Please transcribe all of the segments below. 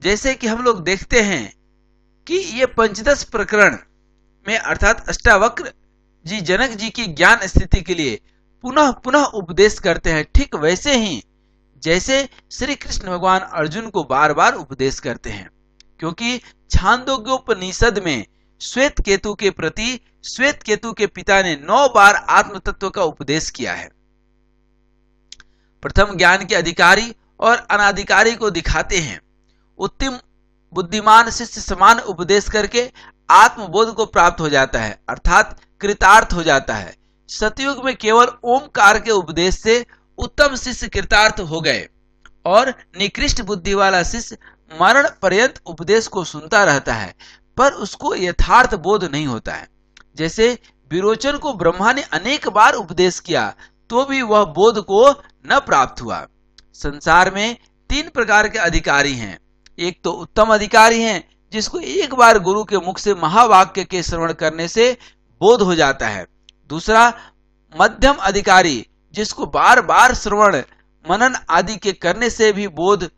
जैसे कि हम लोग देखते हैं कि ये पंचदश प्रकरण में अर्थात अष्टावक्र जी जनक जी की ज्ञान स्थिति के लिए पुनः पुनः उपदेश करते हैं, ठीक वैसे ही जैसे श्री कृष्ण भगवान अर्जुन को बार बार उपदेश करते हैं। क्योंकि छांदोग्योपनिषद में श्वेत केतु के प्रति श्वेत केतु के पिता ने 9 बार आत्म तत्व का उपदेश किया है। प्रथम ज्ञान के अधिकारी और अनाधिकारी को दिखाते हैं। उत्तम बुद्धिमान शिष्य समान उपदेश करके आत्मबोध को प्राप्त हो जाता है, अर्थात कृतार्थ हो जाता है। सतयुग में केवल ओमकार के उपदेश से उत्तम शिष्य कृतार्थ हो गए और निकृष्ट बुद्धि वाला शिष्य मरण पर्यंत उपदेश को सुनता रहता है, पर उसको यथार्थ बोध नहीं होता है। जैसे विरोचन को ब्रह्मा ने अनेक बार उपदेश किया तो भी वह बोध को न प्राप्त हुआ। संसार में 3 प्रकार के अधिकारी हैं। एक तो उत्तम अधिकारी हैं, जिसको एक बार गुरु के मुख से महावाक्य के श्रवण करने से बोध हो जाता है। दूसरा मध्यम अधिकारी, जिसको बार बार श्रवण मनन आदि के करने से भी बोध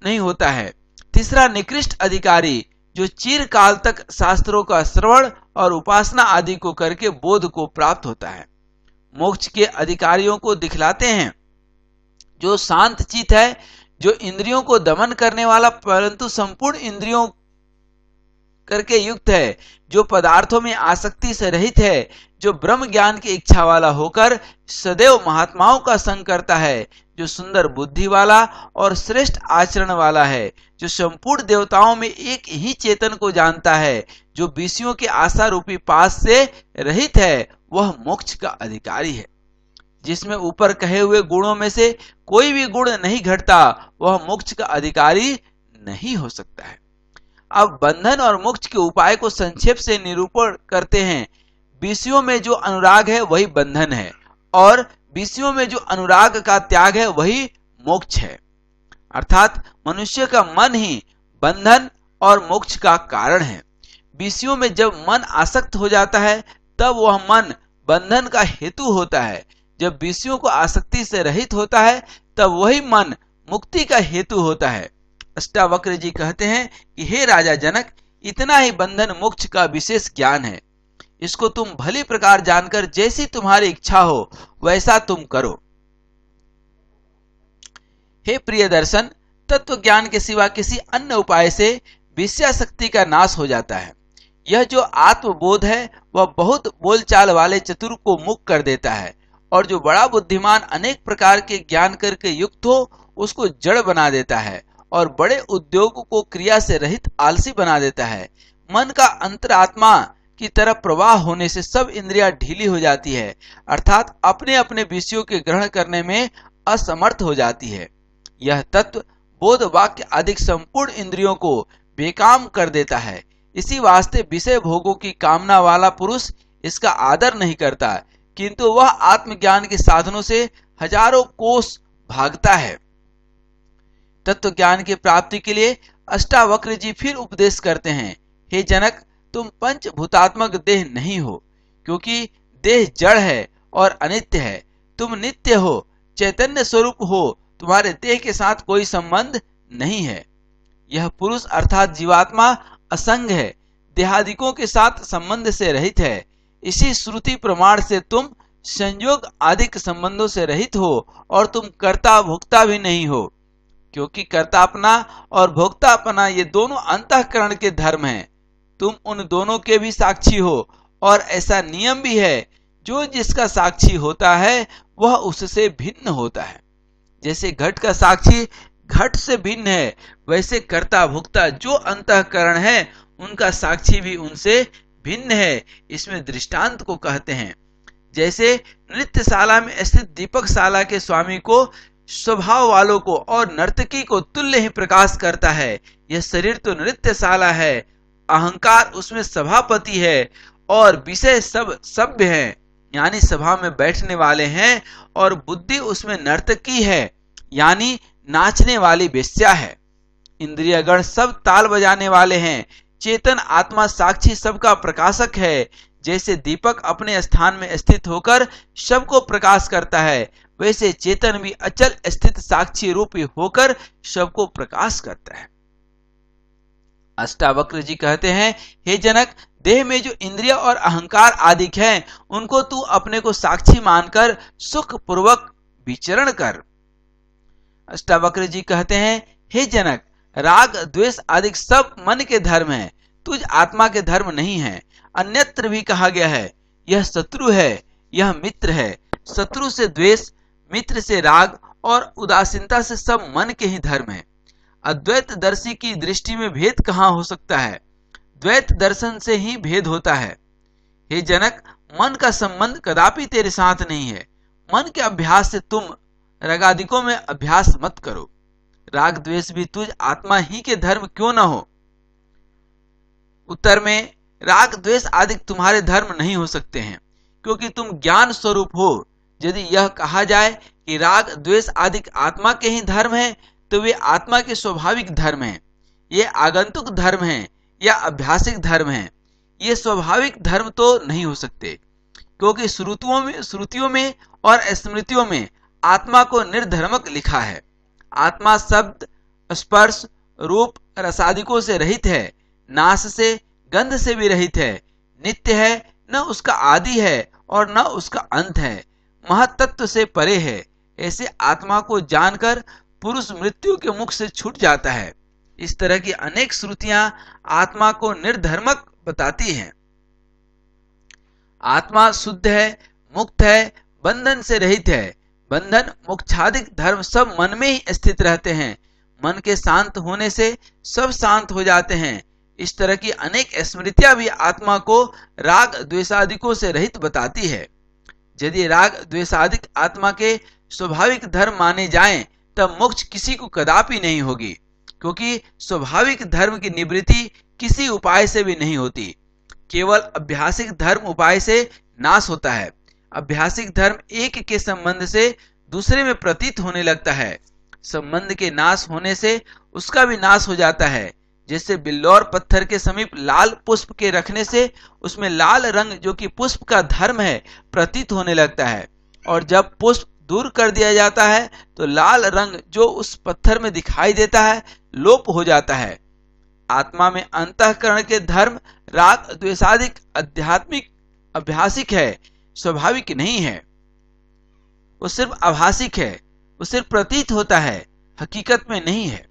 नहीं होता है। तीसरा निकृष्ट अधिकारी, जो चिरकाल तक शास्त्रों का श्रवण और उपासना आदि को करके बोध को प्राप्त होता है। मोक्ष के अधिकारियों को दिखलाते हैं, जो शांत चित्त है, जो इंद्रियों को दमन करने वाला परंतु संपूर्ण इंद्रियों करके युक्त है, जो पदार्थों में आसक्ति से रहित है, जो ब्रह्म ज्ञान की इच्छा वाला होकर सदैव महात्माओं का संग करता है, जो सुंदर बुद्धि वाला और श्रेष्ठ आचरण वाला है, जो संपूर्ण देवताओं में एक ही चेतन को जानता है, जो विषयों के आशा रूपी पास से रहित है, वह मोक्ष का अधिकारी है। जिसमें ऊपर कहे हुए गुणों में से कोई भी गुण नहीं घटता, वह मोक्ष का अधिकारी नहीं हो सकता है। अब बंधन और मोक्ष के उपाय को संक्षेप से निरूपण करते हैं। विषयों में जो अनुराग है वही बंधन है, और विषयों में जो अनुराग का त्याग है वही मोक्ष है। अर्थात मनुष्य का मन ही बंधन और मोक्ष का कारण है। विषयों में जब मन आसक्त हो जाता है तब वह मन बंधन का हेतु होता है। जब विषयों को आसक्ति से रहित होता है तब वही मन मुक्ति का हेतु होता है। अष्टावक्र जी कहते हैं कि हे राजा जनक, इतना ही बंधन मोक्ष का विशेष ज्ञान है। इसको तुम भली प्रकार जानकर जैसी तुम्हारी इच्छा हो वैसा तुम करो। हे प्रिय दर्शन, तत्व ज्ञान के सिवा किसी अन्य उपाय से विषयासक्ति का नाश हो जाता है। यह जो आत्मबोध है वह बहुत बोलचाल वाले चतुर को मुक्त कर देता है, और जो बड़ा बुद्धिमान अनेक प्रकार के ज्ञान करके युक्त हो उसको जड़ बना देता है, और बड़े उद्योग को क्रिया से रहित आलसी बना देता है। मन का अंतरात्मा की तरफ प्रवाह होने से सब इंद्रियां ढीली हो जाती है, अर्थात अपने अपने विषयों के ग्रहण करने में असमर्थ हो जाती है। यह तत्व बोध वाक्य आदि संपूर्ण इंद्रियों को बेकाम कर देता है। इसी वास्ते विषय भोगों की कामना वाला पुरुष इसका आदर नहीं करता, किंतु वह आत्मज्ञान के साधनों से हजारों कोस भागता है। तत्व ज्ञान की प्राप्ति के लिए अष्टावक्र जी फिर उपदेश करते हैं। हे जनक, तुम पंचभूतात्मक देह नहीं हो, क्योंकि देह जड़ है और अनित्य है। तुम नित्य हो, चैतन्य स्वरूप हो, तुम्हारे देह के साथ कोई संबंध नहीं है। यह पुरुष अर्थात जीवात्मा असंग है, देहादिकों के साथ संबंध से रहित है। इसी श्रुति प्रमाण से तुम संयोग आदिक संबंधों से रहित हो, और तुम कर्ता भोक्ता भी नहीं हो, क्योंकि कर्तापना और भोक्तापना ये दोनों अंतःकरण के धर्म हैं। तुम उन दोनों के भी साक्षी हो, और ऐसा नियम भी है, जो जिसका साक्षी होता है वह उससे भिन्न होता है। जैसे घट का साक्षी घट से भिन्न है, वैसे कर्ता भोक्ता जो अंतःकरण है उनका साक्षी भी उनसे भिन्न है। इसमें दृष्टांत को कहते हैं। जैसे नृत्यशाला में स्थित दीपकशाला के स्वामी को स्वभाव वालों को और नर्तकी को तुल्य ही प्रकाश करता है। यह शरीर तो नृत्यशाला है, अहंकार उसमें सभापति है, और विषय सब सभ्य हैं, यानी सभा में बैठने वाले हैं, और बुद्धि उसमें नर्तकी है, यानी नाचने वाली वेश्या है। इंद्रियगण सब ताल बजाने वाले हैं। चेतन आत्मा साक्षी सबका प्रकाशक है। जैसे दीपक अपने स्थान में स्थित होकर सबको प्रकाश करता है, वैसे चेतन भी अचल स्थित साक्षी रूपी होकर सबको प्रकाश करता है। अष्टावक्र जी कहते हैं, हे जनक, देह में जो इंद्रिय और अहंकार आदि हैं, उनको तू अपने को साक्षी मानकर सुख पूर्वक विचरण कर। अष्टावक्र जी कहते हैं, हे जनक, राग द्वेष आदि सब मन के धर्म हैं, तुझ आत्मा के धर्म नहीं है। अन्यत्र भी कहा गया है, यह शत्रु है, यह मित्र है। शत्रु से द्वेष, मित्र से राग और उदासीनता से सब मन के ही धर्म है। अद्वैत दर्शी की दृष्टि में भेद कहाँ हो सकता है? द्वैत दर्शन से ही भेद होता है। हे जनक, मन का संबंध कदापि तेरे साथ नहीं है। मन के अभ्यास से तुम रागादिकों में अभ्यास मत करो। राग द्वेष भी तुझ आत्मा ही के धर्म क्यों न हो? उत्तर में, राग द्वेष आदि तुम्हारे धर्म नहीं हो सकते हैं, क्योंकि तुम ज्ञान स्वरूप हो। यदि यह कहा जाए कि राग द्वेष आदि आत्मा के ही धर्म है, तो वे आत्मा के स्वाभाविक धर्म हैं। ये आगंतुक धर्म हैं या अभ्यासिक धर्म हैं। ये स्वाभाविक धर्म तो नहीं हो सकते, क्योंकि श्रुतियों में और स्मृतियों में आत्मा को निर्धर्मक लिखा है। आत्मा शब्द, स्पर्श, रूप, रसादिकों से रहित है, नाश से, गंध से भी रहित है, नित्य है, न उसका आदि है और न उसका अंत है, महत्तत्व से परे है। ऐसे आत्मा को जानकर पुरुष मृत्यु के मुख से छूट जाता है। इस तरह की अनेक श्रुतियां आत्मा को निर्धर्मक बताती हैं। आत्मा शुद्ध है, मुक्त है, बंधन से रहित है। बंधन, मोक्षादिक धर्म सब मन में ही स्थित रहते हैं। मन के शांत होने से सब शांत हो जाते हैं। इस तरह की अनेक स्मृतियां भी आत्मा को राग द्वेषादिकों से रहित बताती है। यदि राग द्वेषादिक आत्मा के स्वाभाविक धर्म माने जाएं, तब मोक्ष किसी को कदापि नहीं होगी, क्योंकि स्वाभाविक धर्म की निवृत्ति किसी उपाय से भी नहीं होती। केवल अभ्यासिक धर्म उपाय से नाश होता है। अभ्यासिक धर्म एक के संबंध से दूसरे में प्रतीत होने लगता है। संबंध के नाश होने से उसका भी नाश हो जाता है। जैसे बिल्लौर पत्थर के समीप लाल पुष्प के रखने से उसमें लाल रंग, जो कि पुष्प का धर्म है, प्रतीत होने लगता है, और जब पुष्प दूर कर दिया जाता है तो लाल रंग जो उस पत्थर में दिखाई देता है लोप हो जाता है। आत्मा में अंतःकरण के धर्म राग द्वेषादिक आध्यात्मिक अभ्यासिक है, स्वाभाविक नहीं है। वो सिर्फ आभासिक है, वो सिर्फ प्रतीत होता है, हकीकत में नहीं है।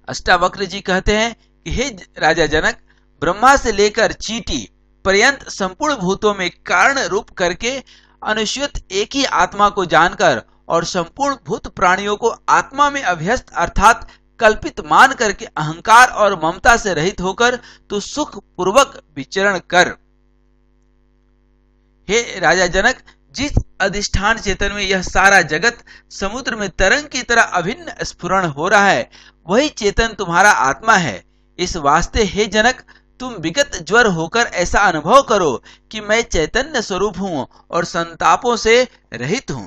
अष्टावक्र जी कहते हैं कि हे राजा जनक, ब्रह्मा से लेकर चींटी पर्यंत संपूर्ण भूतों में कारण रूप करके अनुस्यूत एक ही आत्मा को जानकर और संपूर्ण भूत प्राणियों को आत्मा में अभ्यस्त अर्थात कल्पित मान करके अहंकार और ममता से रहित होकर तू सुख पूर्वक विचरण कर। हे राजा जनक, जिस अधिष्ठान चेतन में यह सारा जगत समुद्र में तरंग की तरह अभिन्न स्फुरण हो रहा है, वही चेतन तुम्हारा आत्मा है। इस वास्ते हे जनक, तुम विगत ज्वर होकर ऐसा अनुभव करो कि मैं चैतन्य स्वरूप हूं और संतापों से रहित हूं।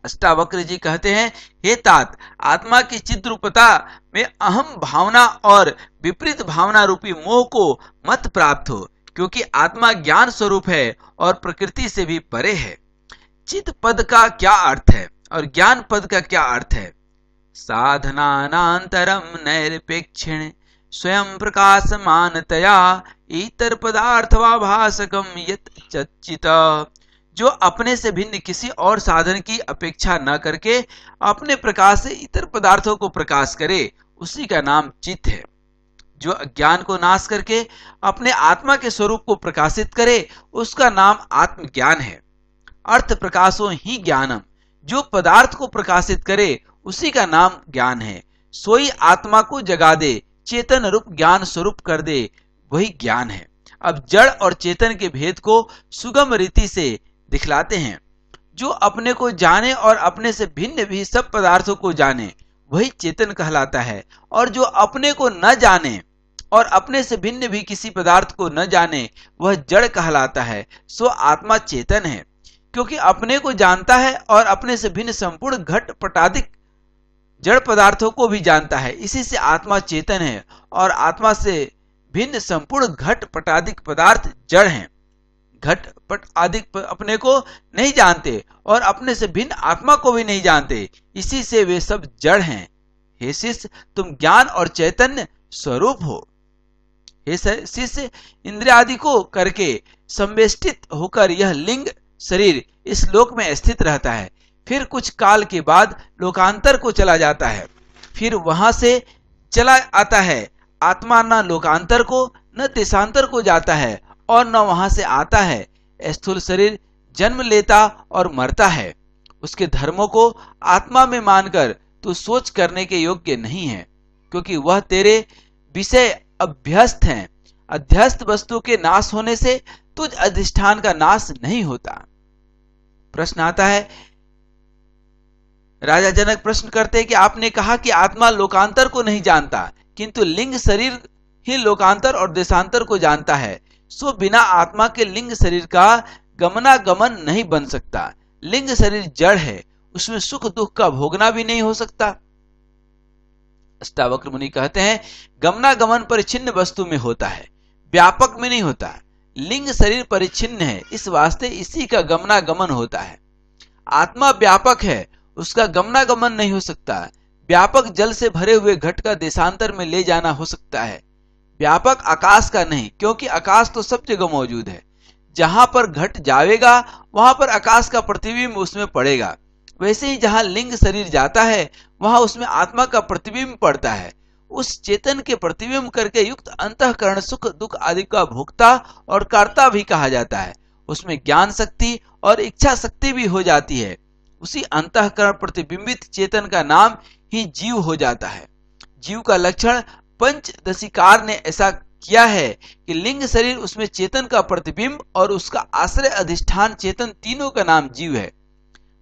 अष्टावक्र जी कहते हैं, हे तात, आत्मा की चिद्रूपता में अहम भावना और विपरीत भावना रूपी मोह को मत प्राप्त हो, क्योंकि आत्मा ज्ञान स्वरूप है और प्रकृति से भी परे है। चित पद का क्या अर्थ है और ज्ञान पद का क्या अर्थ है? साधनानांतरम नैरपेक्षिण स्वयं प्रकाशमानतया इतर पदार्थवाभासकम यत् चित। जो अपने से भिन्न किसी और साधन की अपेक्षा न करके अपने प्रकाश से इतर पदार्थों को प्रकाश करे, उसी का नाम चित्त है। जो अज्ञान को नाश करके अपने आत्मा के स्वरूप को प्रकाशित करे, उसका नाम आत्मज्ञान है। अर्थ प्रकाशो ही ज्ञानम। जो पदार्थ को प्रकाशित करे, उसी का नाम ज्ञान है। सोई आत्मा को जगा दे, चेतन रूप ज्ञान स्वरूप कर दे, वही ज्ञान है। अब जड़ और चेतन के भेद को सुगम रीति से दिखलाते हैं। जो अपने को जाने और अपने से भिन्न भी सब पदार्थों को जाने, वही चेतन कहलाता है। और जो अपने को न जाने और अपने से भिन्न भी किसी पदार्थ को न जाने, वह जड़ कहलाता है। सो आत्मा चेतन है, क्योंकि अपने को जानता है और अपने से भिन्न संपूर्ण घट पटादिक जड़ पदार्थों को भी जानता है। इसी से आत्मा चेतन है और आत्मा से भिन्न संपूर्ण घट पटादिक पदार्थ जड़ हैं। घट पट आदि अपने को नहीं जानते और अपने से भिन्न आत्मा को भी नहीं जानते, इसी से वे सब जड़ हैं। हे शिष्य, तुम ज्ञान और चैतन्य स्वरूप हो। हे शिष्य, इंद्रिय आदि को करके संवेष्टित होकर यह लिंग शरीर इस लोक में स्थित रहता है, फिर कुछ काल के बाद लोकांतर को चला जाता है, फिर वहां से चला आता है। आत्मा न लोकांतर को न देशांतर को जाता है और न वहां से आता है। स्थूल शरीर जन्म लेता और मरता है। उसके धर्मों को आत्मा में मानकर तू सोच करने के योग्य नहीं है, क्योंकि वह तेरे विषय अभ्यस्त हैं। अध्यस्त वस्तु के नाश होने से तुझ अधिष्ठान का नाश नहीं होता। प्रश्न आता है, राजा जनक प्रश्न करते हैं कि आपने कहा कि आत्मा लोकांतर को नहीं जानता, किंतु लिंग शरीर ही लोकांतर और देशांतर को जानता है। सो बिना आत्मा के लिंग शरीर का गमनागमन नहीं बन सकता। लिंग शरीर जड़ है, उसमें सुख दुख का भोगना भी नहीं हो सकता। अष्टावक्र मुनि कहते हैं, गमनागमन परिच्छिन्न वस्तु में होता है, व्यापक में नहीं होता। लिंग शरीर परिच्छिन्न है, इस वास्ते इसी का गमनागमन होता है। आत्मा व्यापक है, उसका गमनागमन नहीं हो सकता। व्यापक जल से भरे हुए घट का देशांतर में ले जाना हो सकता है, व्यापक आकाश का नहीं, क्योंकि आकाश तो सब जगह मौजूद है। जहां पर घट जाएगा वहां पर आकाश का प्रतिबिंब उसमें पड़ेगा। वैसे ही जहां लिंग शरीर जाता है वहां उसमें आत्मा का प्रतिबिंब पड़ता है। उस चेतन के प्रतिबिंब करके युक्त अंतःकरण सुख दुख आदि का भोक्ता और कर्ता भी कहा जाता है। उसमें ज्ञान शक्ति और इच्छा शक्ति भी हो जाती है। उसी अंतःकरण प्रतिबिंबित चेतन का नाम ही जीव हो जाता है। जीव का लक्षण पंचदशिकार ने ऐसा किया है कि लिंग शरीर उसमें चेतन का प्रतिबिंब और उसका आश्रय अधिष्ठान चेतन, तीनों का नाम जीव है।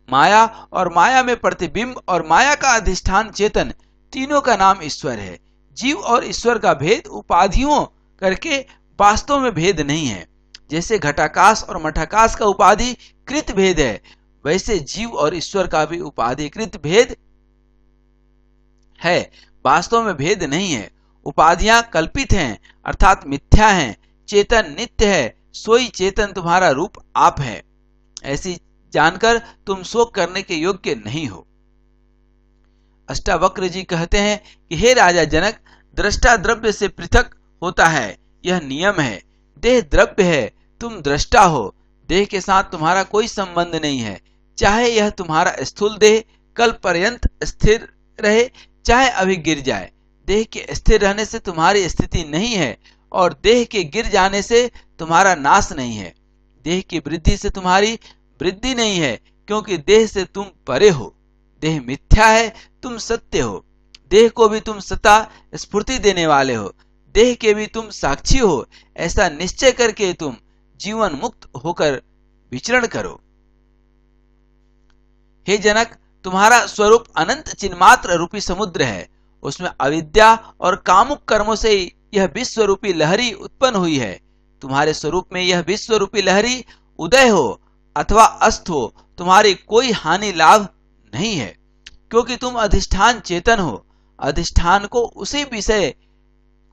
माया और माया में प्रतिबिंब और माया का अधिष्ठान चेतन, तीनों का नाम ईश्वर है। जीव और ईश्वर का भेद उपाधियों करके वास्तव में भेद नहीं है। जैसे घटाकाश और मठाकाश का उपाधि कृत भेद है, वैसे जीव और ईश्वर का भी उपाधिकृत भेद है, वास्तव में भेद नहीं है। उपाधियां कल्पित हैं, अर्थात मिथ्या हैं। चेतन नित्य है, सोई चेतन तुम्हारा रूप आप है। ऐसी जानकर तुम शोक करने के योग्य नहीं हो। अष्टावक्र जी कहते हैं कि हे राजा जनक, दृष्टा द्रव्य से पृथक होता है, यह नियम है। देह द्रव्य है, तुम दृष्टा हो। देह के साथ तुम्हारा कोई संबंध नहीं है। चाहे यह तुम्हारा स्थूल देह कल पर्यंत स्थिर रहे, चाहे अभी गिर जाए। देह के स्थिर रहने से तुम्हारी स्थिति नहीं है और देह के गिर जाने से तुम्हारा नाश नहीं है। देह की वृद्धि से तुम्हारी वृद्धि नहीं है, क्योंकि देह से तुम परे हो। देह मिथ्या है, तुम सत्य हो। देह को भी तुम सत्ता स्फूर्ति देने वाले हो, देह के भी तुम साक्षी हो। ऐसा निश्चय करके तुम जीवन मुक्त होकर विचरण करो। हे जनक, तुम्हारा स्वरूप अनंत चिन्मात्र रूपी समुद्र है। उसमें अविद्या और कामुक कर्मों से यह विश्व रूपी लहरी उत्पन्न हुई है। तुम्हारे स्वरूप में यह विश्व रूपी लहरी उदय हो अथवा अस्त हो, तुम्हारी कोई हानि लाभ नहीं है, क्योंकि तुम अधिष्ठान चेतन हो। अधिष्ठान को उसी विषय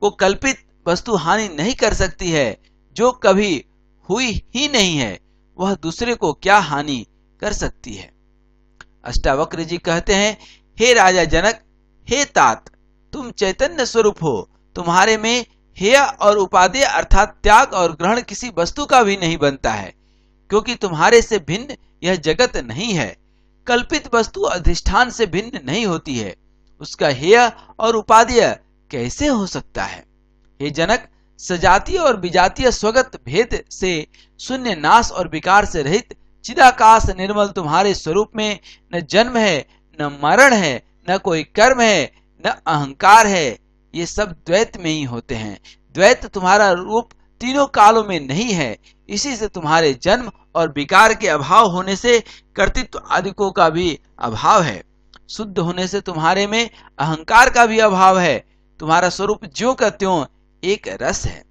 को कल्पित वस्तु हानि नहीं कर सकती है जो कभी हुई ही नहीं है। वह दूसरे को क्या हानि कर सकती है। अष्टावक्र जी कहते हैं, हे राजा जनक, हे तात, तुम चैतन्य स्वरूप हो। तुम्हारे में हेय और उपादेय अर्थात त्याग और ग्रहण किसी वस्तु का भी नहीं बनता है, क्योंकि तुम्हारे से भिन्न यह जगत नहीं है। कल्पित वस्तु अधिष्ठान से भिन्न नहीं होती है, उसका हेय और उपादेय कैसे हो सकता है। हे जनक, सजातीय और विजातीय स्वगत भेद से शून्य, नाश और विकार से रहित चिदाकाश निर्मल तुम्हारे स्वरूप में न जन्म है, न मरण है, न कोई कर्म है, न अहंकार है। ये सब द्वैत में ही होते हैं। द्वैत तुम्हारा रूप तीनों कालों में नहीं है। इसी से तुम्हारे जन्म और विकार के अभाव होने से कर्तृत्व आदिकों का भी अभाव है। शुद्ध होने से तुम्हारे में अहंकार का भी अभाव है। तुम्हारा स्वरूप ज्यों का त्यों एक रस है।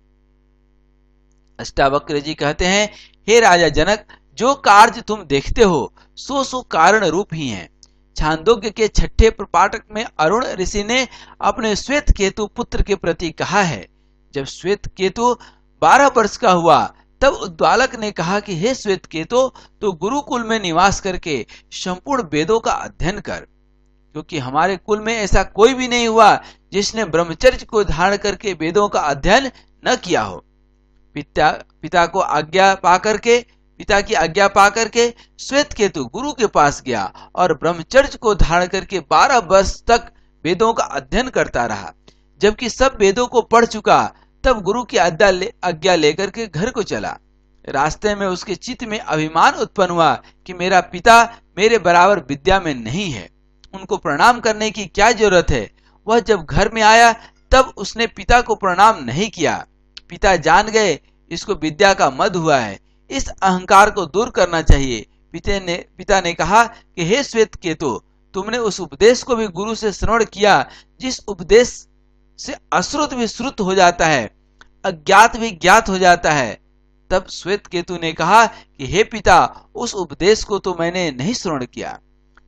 अष्टावक्र जी कहते हैं, हे राजा जनक, जो कार्य तुम देखते हो सो कारण रूप ही हैं। छांदोग्य के छठे प्रपाठक में अरुण ऋषि ने अपने श्वेत केतु पुत्र के प्रति कहा है। जब श्वेत केतु 12 वर्ष का हुआ तब उद्वालक ने कहा कि हे श्वेत केतु, तो गुरुकुल में निवास करके संपूर्ण वेदों का अध्ययन कर। क्योंकि हमारे कुल में ऐसा कोई भी नहीं हुआ जिसने ब्रह्मचर्य को धारण करके वेदों का अध्ययन न किया हो। पिता की आज्ञा पा करके श्वेतकेतु गुरु के पास गया और ब्रह्मचर्य को धारण करके 12 वर्ष तक वेदों का अध्ययन करता रहा। जबकि सब वेदों को पढ़ चुका, तब गुरु की आज्ञा लेकर के घर को चला। रास्ते में उसके चित्त में अभिमान उत्पन्न हुआ कि मेरा पिता मेरे बराबर विद्या में नहीं है, उनको प्रणाम करने की क्या जरूरत है। वह जब घर में आया तब उसने पिता को प्रणाम नहीं किया। पिता जान गए इसको विद्या का मद हुआ है, इस अहंकार को दूर करना चाहिए। पिता ने कहा कि हे श्वेतकेतु, तुमने उस उपदेश को भी गुरु से श्रवण किया जिस उपदेश से अश्रुत भी श्रुत हो जाता है, अज्ञात भी ज्ञात हो जाता है। तब श्वेतकेतु ने कहा कि हे पिता, उस उपदेश को तो मैंने नहीं श्रवण किया।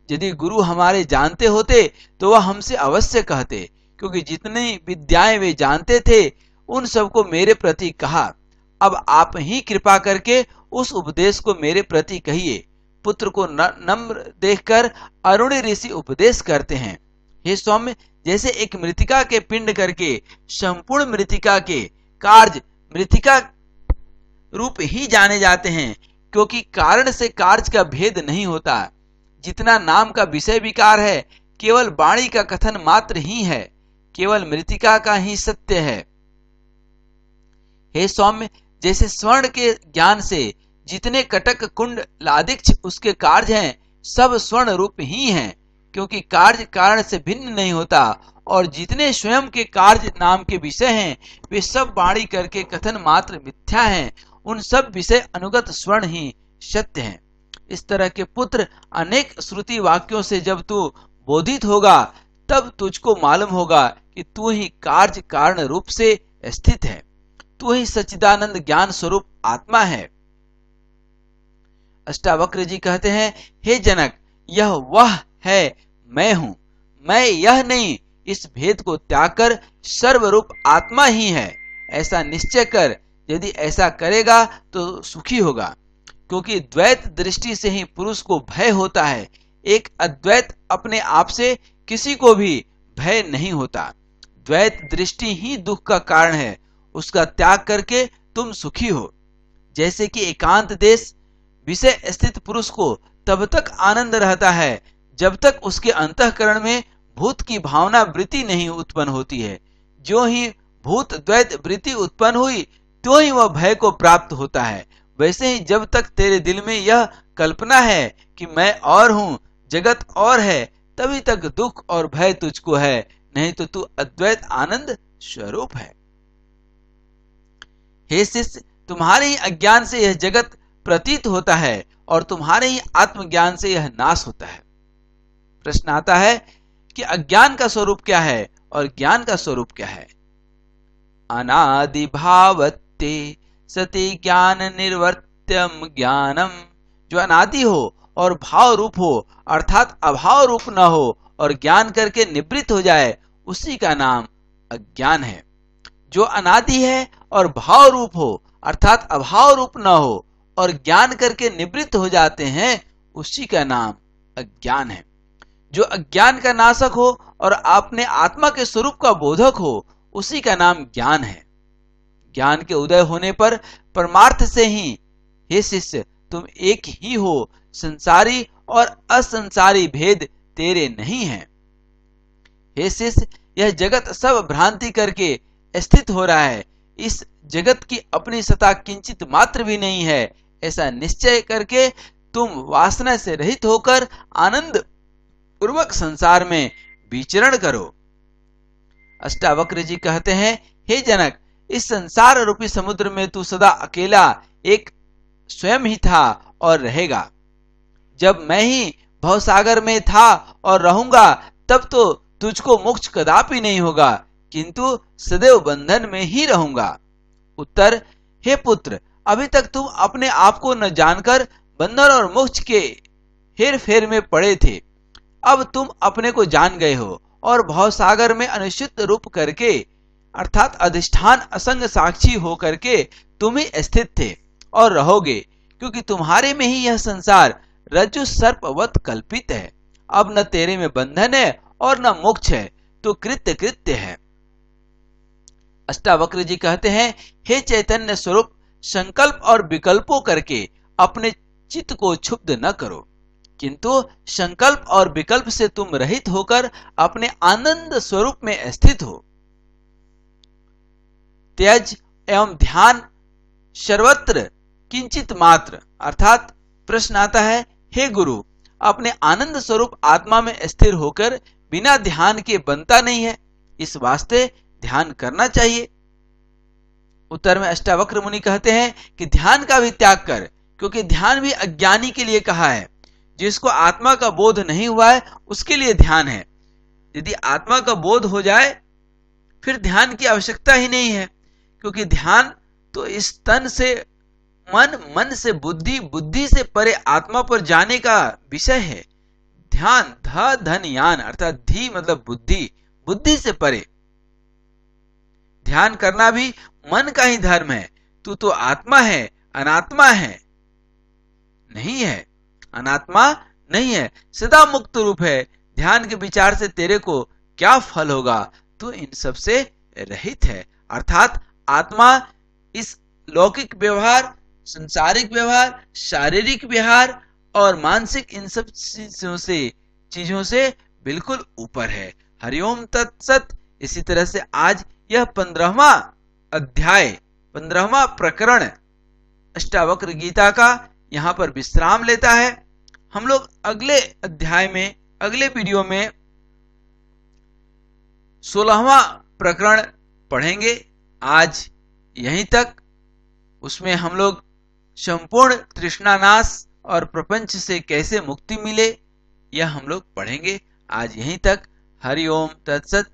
यदि गुरु हमारे जानते होते तो वह हमसे अवश्य कहते, क्योंकि जितनी विद्याएं वे जानते थे उन सबको मेरे प्रति कहा। अब आप ही कृपा करके उस उपदेश को मेरे प्रति कहिए। पुत्र को नम्र देखकर अरुणी ऋषि उपदेश करते हैं, हे सौम्य, जैसे एक मृतिका के पिंड करके संपूर्ण मृतिका के कार्य मृतिका रूप ही जाने जाते हैं, क्योंकि कारण से कार्य का भेद नहीं होता। जितना नाम का विषय विकार है केवल वाणी का कथन मात्र ही है, केवल मृतिका का ही सत्य है। हे सौम्य, जैसे स्वर्ण के ज्ञान से जितने कटक कुंड लादिक्ष उसके कार्य हैं सब स्वर्ण रूप ही हैं, क्योंकि कार्य कारण से भिन्न नहीं होता। और जितने स्वयं के कार्य नाम के विषय हैं वे सब वाणी करके कथन मात्र मिथ्या हैं, उन सब विषय अनुगत स्वर्ण ही सत्य हैं। इस तरह के पुत्र अनेक श्रुति वाक्यों से जब तू बोधित होगा तब तुझको मालूम होगा कि तू ही कार्य कारण रूप से स्थित है, तू ही सच्चिदानंद ज्ञान स्वरूप आत्मा है। अष्टावक्र जी कहते हैं, हे जनक, यह वह है मैं हूं, मैं यह नहीं, इस भेद को त्याग कर सर्वरूप आत्मा ही है, ऐसा निश्चय कर। यदि ऐसा करेगा तो सुखी होगा, क्योंकि द्वैत दृष्टि से ही पुरुष को भय होता है। एक अद्वैत अपने आप से किसी को भी भय नहीं होता। द्वैत दृष्टि ही दुख का कारण है, उसका त्याग करके तुम सुखी हो। जैसे कि एकांत देश विषय स्थित पुरुष को तब तक आनंद रहता है जब तक उसके अंतःकरण में भूत की भावना वृत्ति नहीं उत्पन्न होती है। जो ही भूत द्वैत वृत्ति उत्पन्न हुई तो ही वह भय को प्राप्त होता है। वैसे ही जब तक तेरे दिल में यह कल्पना है कि मैं और हूं, जगत और है, तभी तक दुख और भय तुझको है, नहीं तो तू अद्वैत आनंद स्वरूप है। हे शिष्य, तुम्हारे ही अज्ञान से यह जगत प्रतीत होता है और तुम्हारे ही आत्मज्ञान से यह नाश होता है। प्रश्न आता है कि अज्ञान का स्वरूप क्या है और ज्ञान का स्वरूप क्या है। अनादि भावत्ते सति ज्ञान निर्वर्त्यम ज्ञानम, जो अनादि हो और भाव रूप हो अर्थात अभाव रूप न हो और ज्ञान करके निवृत्त हो जाए, उसी का नाम अज्ञान है। जो अनादि है और भाव रूप हो अर्थात अभाव रूप न हो और ज्ञान करके निवृत्त हो जाते हैं, उसी का नाम अज्ञान है। जो अज्ञान का नाशक हो और अपने आत्मा के स्वरूप का बोधक हो, उसी का नाम ज्ञान है। ज्ञान के उदय होने पर परमार्थ से ही, हे शिष्य, तुम एक ही हो, संसारी और असंसारी भेद तेरे नहीं है। हे शिष्य, यह जगत सब भ्रांति करके स्थित हो रहा है, इस जगत की अपनी सत्ता किंचित मात्र भी नहीं है, ऐसा निश्चय करके तुम वासना से रहित होकर आनंद पूर्वक संसार में विचरण करो। अष्टावक्र जी कहते हैं, हे जनक, इस संसार रूपी समुद्र में तू सदा अकेला एक स्वयं ही था और रहेगा। जब मैं ही भवसागर में था और रहूंगा तब तो तुझको मोक्ष कदापि नहीं होगा, किंतु सदैव बंधन में ही रहूंगा। उत्तर, हे पुत्र, अभी तक तुम अपने आप को न जानकर बंधन और मोक्ष के हेर फेर में पड़े थे। अब तुम अपने को जान गए हो और भवसागर में अनिश्चित रूप करके अर्थात अधिष्ठान असंग साक्षी हो करके तुम ही स्थित थे और रहोगे, क्योंकि तुम्हारे में ही यह संसार रज्जु सर्पवत कल्पित है। अब न तेरे में बंधन है और न मोक्ष है, तो कृत्य कृत्य है। अष्टावक्र जी कहते हैं, हे चैतन्य स्वरूप, संकल्प और विकल्पों करके अपने चित्त को क्षुब्ध न करो, किंतु संकल्प और विकल्प से तुम रहित होकर अपने आनंद स्वरूप में स्थित हो। त्यज एवं ध्यान सर्वत्र किंचित मात्र, अर्थात प्रश्न आता है, हे गुरु, अपने आनंद स्वरूप आत्मा में स्थिर होकर बिना ध्यान के बनता नहीं है, इस वास्ते ध्यान करना चाहिए। उत्तर में अष्टावक्र मुनि कहते हैं कि ध्यान का भी त्याग कर, क्योंकि ध्यान भी अज्ञानी के लिए कहा है। जिसको आत्मा का बोध नहीं हुआ है उसके लिए ध्यान है। यदि आत्मा का बोध हो जाए फिर ध्यान की आवश्यकता ही नहीं है, क्योंकि ध्यान तो इस तन से मन, मन से बुद्धि, बुद्धि से परे आत्मा पर जाने का विषय है। ध्यान ध धन यान, अर्थात धी मतलब बुद्धि, बुद्धि से परे। ध्यान करना भी मन का ही धर्म है। तू तो आत्मा है, अनात्मा है नहीं है, अनात्मा नहीं है, सदा मुक्त रूप है। ध्यान के विचार से तेरे को क्या फल होगा, तू इन सब से रहित है। अर्थात आत्मा इस लौकिक व्यवहार, संसारिक व्यवहार, शारीरिक व्यवहार और मानसिक इन सब चीजों से बिल्कुल ऊपर है। हरिओम तत्सत। इसी तरह से आज यह 15वां अध्याय, 15वां प्रकरण अष्टावक्र गीता का यहां पर विश्राम लेता है। हम लोग अगले अध्याय में, अगले वीडियो में 16वां प्रकरण पढ़ेंगे। आज यहीं तक। उसमें हम लोग संपूर्ण तृष्णानाश और प्रपंच से कैसे मुक्ति मिले यह हम लोग पढ़ेंगे। आज यहीं तक। हरि ओम तत्सत।